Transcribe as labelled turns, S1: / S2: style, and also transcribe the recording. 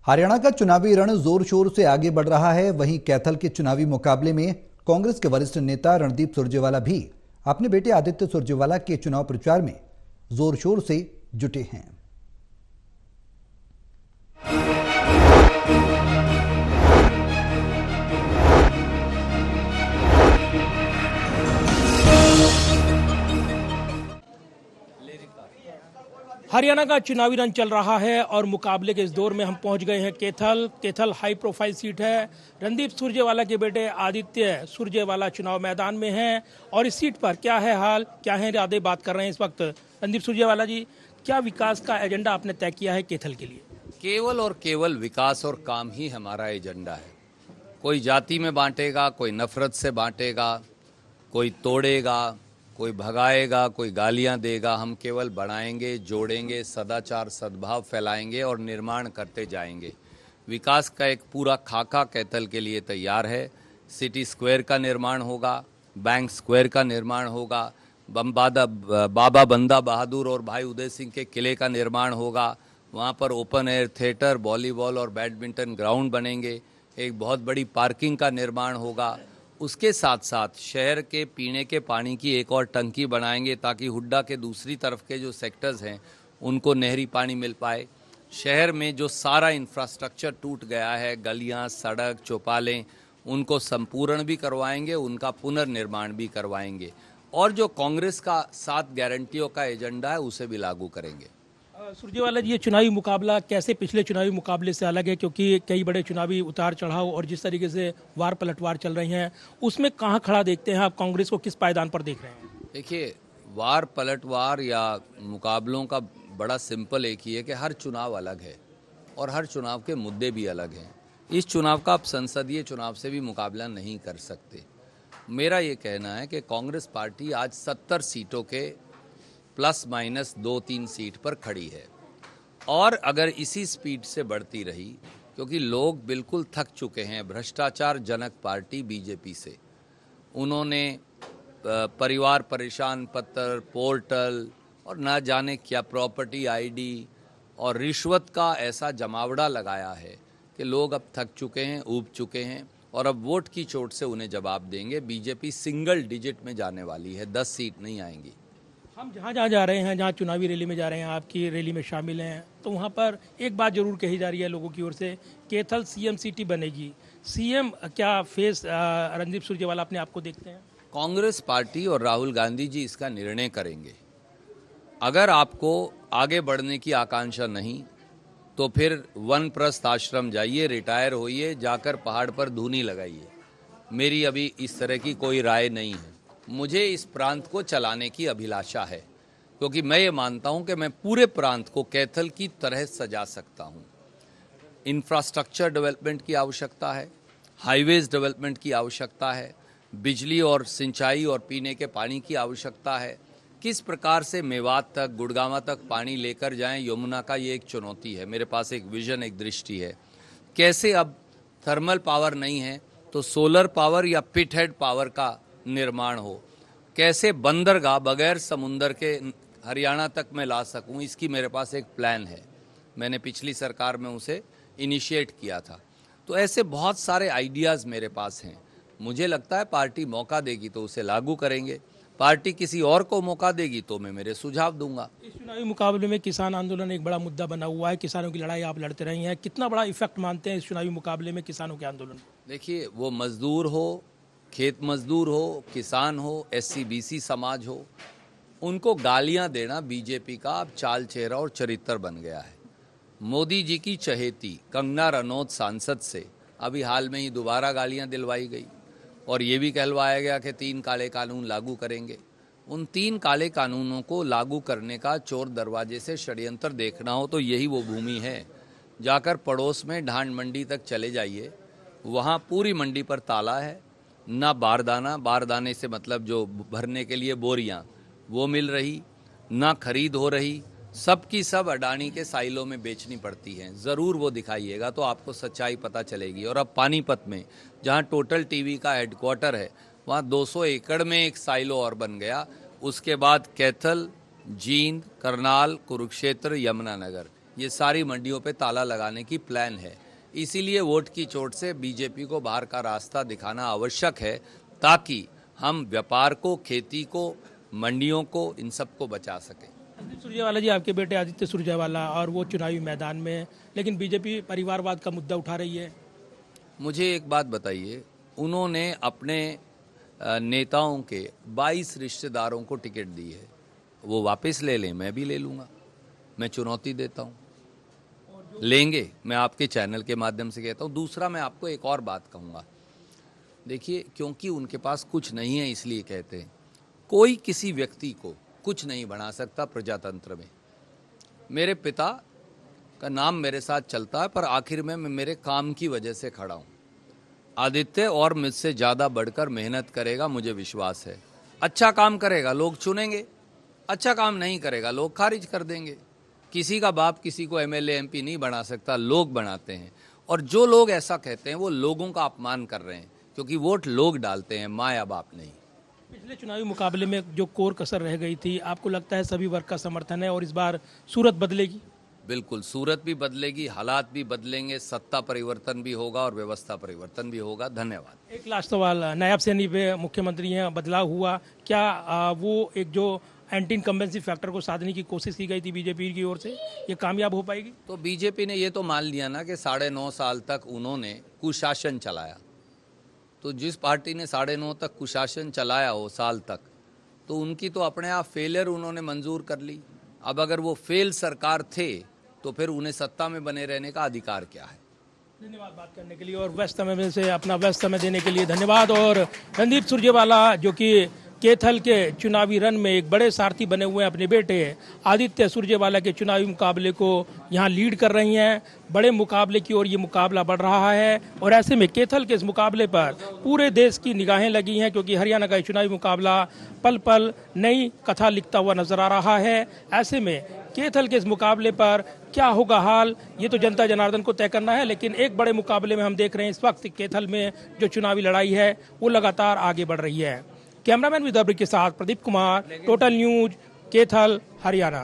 S1: हरियाणा का चुनावी रण जोर शोर से आगे बढ़ रहा है। वहीं कैथल के चुनावी मुकाबले में कांग्रेस के वरिष्ठ नेता रणदीप सुरजेवाला भी अपने बेटे आदित्य सुरजेवाला के चुनाव प्रचार में जोर शोर से जुटे हैं।
S2: हरियाणा का चुनावी रण चल रहा है और मुकाबले के इस दौर में हम पहुंच गए हैं कैथल हाई प्रोफाइल सीट है। रणदीप सुरजेवाला के बेटे आदित्य सुरजेवाला चुनाव मैदान में हैं और इस सीट पर क्या है हाल, क्या है इरादे, बात कर रहे हैं इस वक्त। रणदीप सुरजेवाला जी, क्या विकास का एजेंडा आपने तय किया है कैथल के लिए?
S3: केवल और केवल विकास और काम ही हमारा एजेंडा है। कोई जाति में बांटेगा, कोई नफरत से बांटेगा, कोई तोड़ेगा, कोई भगाएगा, कोई गालियां देगा। हम केवल बढ़ाएंगे, जोड़ेंगे, सदाचार सद्भाव फैलाएंगे और निर्माण करते जाएंगे। विकास का एक पूरा खाका कैथल के लिए तैयार है। सिटी स्क्वायर का निर्माण होगा, बैंक स्क्वायर का निर्माण होगा, बाबा बंदा बहादुर और भाई उदय सिंह के किले का निर्माण होगा। वहाँ पर ओपन एयर थिएटर, वॉलीबॉल और बैडमिंटन ग्राउंड बनेंगे। एक बहुत बड़ी पार्किंग का निर्माण होगा। उसके साथ साथ शहर के पीने के पानी की एक और टंकी बनाएंगे ताकि हुड्डा के दूसरी तरफ के जो सेक्टर्स हैं उनको नहरी पानी मिल पाए। शहर में जो सारा इंफ्रास्ट्रक्चर टूट गया है, गलियां, सड़क, चौपालें, उनको संपूर्ण भी करवाएंगे, उनका पुनर्निर्माण भी करवाएंगे और जो कांग्रेस का 7 गारंटियों का एजेंडा है उसे भी लागू करेंगे।
S2: सुरजेवाला जी, ये चुनावी मुकाबला कैसे पिछले चुनावी मुकाबले से अलग है? क्योंकि कई बड़े चुनावी उतार चढ़ाव और जिस तरीके से वार पलटवार चल रही हैं, उसमें कहाँ खड़ा देखते हैं आप? कांग्रेस को किस पायदान पर देख रहे हैं?
S3: देखिए, वार पलटवार या मुकाबलों का बड़ा सिंपल एक ही है कि हर चुनाव अलग है और हर चुनाव के मुद्दे भी अलग हैं। इस चुनाव का आप संसदीय चुनाव से भी मुकाबला नहीं कर सकते। मेरा ये कहना है कि कांग्रेस पार्टी आज 70 सीटों के प्लस माइनस 2-3 सीट पर खड़ी है और अगर इसी स्पीड से बढ़ती रही, क्योंकि लोग बिल्कुल थक चुके हैं भ्रष्टाचार जनक पार्टी बीजेपी से। उन्होंने परिवार परेशान पत्र, पोर्टल और ना जाने क्या प्रॉपर्टी आईडी और रिश्वत का ऐसा जमावड़ा लगाया है कि लोग अब थक चुके हैं, ऊब चुके हैं और अब वोट की चोट से उन्हें जवाब देंगे। बीजेपी सिंगल डिजिट में जाने वाली है, 10 सीट नहीं आएंगी।
S2: हम जहाँ जहाँ जा रहे हैं, जहाँ चुनावी रैली में जा रहे हैं, आपकी रैली में शामिल हैं, तो वहाँ पर एक बात जरूर कही जा रही है लोगों की ओर से, कैथल सीएम सिटी बनेगी। सीएम क्या फेस रणदीप सुरजेवाला अपने आप को देखते हैं?
S3: कांग्रेस पार्टी और राहुल गांधी जी इसका निर्णय करेंगे। अगर आपको आगे बढ़ने की आकांक्षा नहीं तो फिर वनप्रस्थ आश्रम जाइए, रिटायर होइए, जाकर पहाड़ पर धूनी लगाइए। मेरी अभी इस तरह की कोई राय नहीं है। मुझे इस प्रांत को चलाने की अभिलाषा है क्योंकि मैं ये मानता हूं कि मैं पूरे प्रांत को कैथल की तरह सजा सकता हूं। इंफ्रास्ट्रक्चर डेवलपमेंट की आवश्यकता है, हाईवेज डेवलपमेंट की आवश्यकता है, बिजली और सिंचाई और पीने के पानी की आवश्यकता है। किस प्रकार से मेवात तक, गुड़गांवा तक पानी लेकर जाएं, यमुना का ये एक चुनौती है। मेरे पास एक विजन, एक दृष्टि है। कैसे अब थर्मल पावर नहीं है तो सोलर पावर या पिट हेड पावर का निर्माण हो, कैसे बंदरगाह बगैर समुंदर के हरियाणा तक मैं ला सकूं, इसकी मेरे पास एक प्लान है। मैंने पिछली सरकार में उसे इनिशिएट किया था। तो ऐसे बहुत सारे आइडियाज़ मेरे पास हैं। मुझे लगता है पार्टी मौका देगी तो उसे लागू करेंगे, पार्टी किसी और को मौका देगी तो मैं मेरे सुझाव दूंगा।
S2: इस चुनावी मुकाबले में किसान आंदोलन एक बड़ा मुद्दा बना हुआ है, किसानों की लड़ाई आप लड़ते रही हैं। कितना बड़ा इफेक्ट मानते हैं इस चुनावी मुकाबले में किसानों के आंदोलन?
S3: देखिए, वो मजदूर हो, खेत मजदूर हो, किसान हो, SC BC समाज हो, उनको गालियां देना बीजेपी का अब चाल चेहरा और चरित्र बन गया है। मोदी जी की चहेती कंगना रनौत सांसद से अभी हाल में ही दोबारा गालियां दिलवाई गई और ये भी कहलवाया गया कि 3 काले कानून लागू करेंगे। उन 3 काले कानूनों को लागू करने का चोर दरवाजे से षड्यंत्र देखना हो तो यही वो भूमि है। जाकर पड़ोस में ढांड मंडी तक चले जाइए, वहाँ पूरी मंडी पर ताला है, ना बारदाने से मतलब जो भरने के लिए बोरियां वो मिल रही, ना खरीद हो रही, सब की सब अडानी के साइलों में बेचनी पड़ती हैं। ज़रूर वो दिखाइएगा तो आपको सच्चाई पता चलेगी। और अब पानीपत में जहां टोटल टीवी का हेडक्वार्टर है, वहां 200 एकड़ में एक साइलो और बन गया। उसके बाद कैथल, जींद, करनाल, कुरुक्षेत्र, यमुनानगर, ये सारी मंडियों पे ताला लगाने की प्लान है। इसीलिए वोट की चोट से बीजेपी को बाहर का रास्ता दिखाना आवश्यक है, ताकि हम व्यापार को, खेती को, मंडियों को, इन सबको बचा सकें।
S2: रणदीप सुरजेवाला जी आपके बेटे आदित्य सुरजेवाला और वो चुनावी मैदान में है, लेकिन बीजेपी परिवारवाद का मुद्दा उठा रही है।
S3: मुझे एक बात बताइए, उन्होंने अपने नेताओं के 22 रिश्तेदारों को टिकट दी है, वो वापस ले लें, मैं भी ले लूँगा। मैं चुनौती देता हूँ, लेंगे, मैं आपके चैनल के माध्यम से कहता हूँ। दूसरा, मैं आपको एक और बात कहूँगा, देखिए, क्योंकि उनके पास कुछ नहीं है इसलिए कहते हैं। कोई किसी व्यक्ति को कुछ नहीं बना सकता प्रजातंत्र में। मेरे पिता का नाम मेरे साथ चलता है, पर आखिर में मैं मेरे काम की वजह से खड़ा हूँ। आदित्य और मुझसे ज़्यादा बढ़कर मेहनत करेगा, मुझे विश्वास है। अच्छा काम करेगा, लोग चुनेंगे। अच्छा काम नहीं करेगा, लोग खारिज कर देंगे। किसी का बाप किसी को एमएलए एमपी नहीं बना सकता, लोग बनाते हैं। और जो लोग ऐसा कहते हैं वो लोगों का अपमान कर रहे हैं, क्योंकि वोट लोग डालते हैं, माँ या बाप नहीं।
S2: पिछले चुनावी मुकाबले में जो कोर कसर रह गई थी, आपको लगता है सभी वर्ग का समर्थन है और इस बार सूरत बदलेगी?
S3: बिल्कुल, सूरत भी बदलेगी, हालात भी बदलेंगे, सत्ता परिवर्तन भी होगा और व्यवस्था परिवर्तन भी होगा। धन्यवाद।
S2: एक लास्ट सवाल, नायब सैनी पे मुख्यमंत्री हैं, बदलाव हुआ, क्या वो एक जो एंटी इनकम्बेंसी फैक्टर को साधने की कोशिश की गई थी बीजेपी की ओर से, ये कामयाब हो पाएगी?
S3: तो बीजेपी ने ये तो मान लिया ना कि 9.5 साल तक उन्होंने कुशासन चलाया। तो जिस पार्टी ने 9.5 तक कुशासन चलाया हो साल तक, तो उनकी तो अपने आप फेलियर उन्होंने मंजूर कर ली। अब अगर वो फेल सरकार थे तो फिर उन्हें सत्ता में बने रहने का अधिकार क्या है?
S2: धन्यवाद बात करने के लिए और व्यस्त समय में से अपना व्यस्त समय देने के लिए धन्यवाद। और रणदीप सुरजेवाला जो कि कैथल के चुनावी रण में एक बड़े सारथी बने हुए हैं, अपने बेटे आदित्य सुरजेवाला के चुनावी मुकाबले को यहाँ लीड कर रही हैं। बड़े मुकाबले की ओर ये मुकाबला बढ़ रहा है और ऐसे में कैथल के इस मुकाबले पर पूरे देश की निगाहें लगी हैं, क्योंकि हरियाणा का चुनावी मुकाबला पल पल नई कथा लिखता हुआ नजर आ रहा है। ऐसे में कैथल के इस मुकाबले पर क्या होगा हाल, ये तो जनता जनार्दन को तय करना है। लेकिन एक बड़े मुकाबले में हम देख रहे हैं इस वक्त कैथल में जो चुनावी लड़ाई है वो लगातार आगे बढ़ रही है। कैमरामैन विदाब्रिक के साथ प्रदीप कुमार, टोटल न्यूज, कैथल, हरियाणा।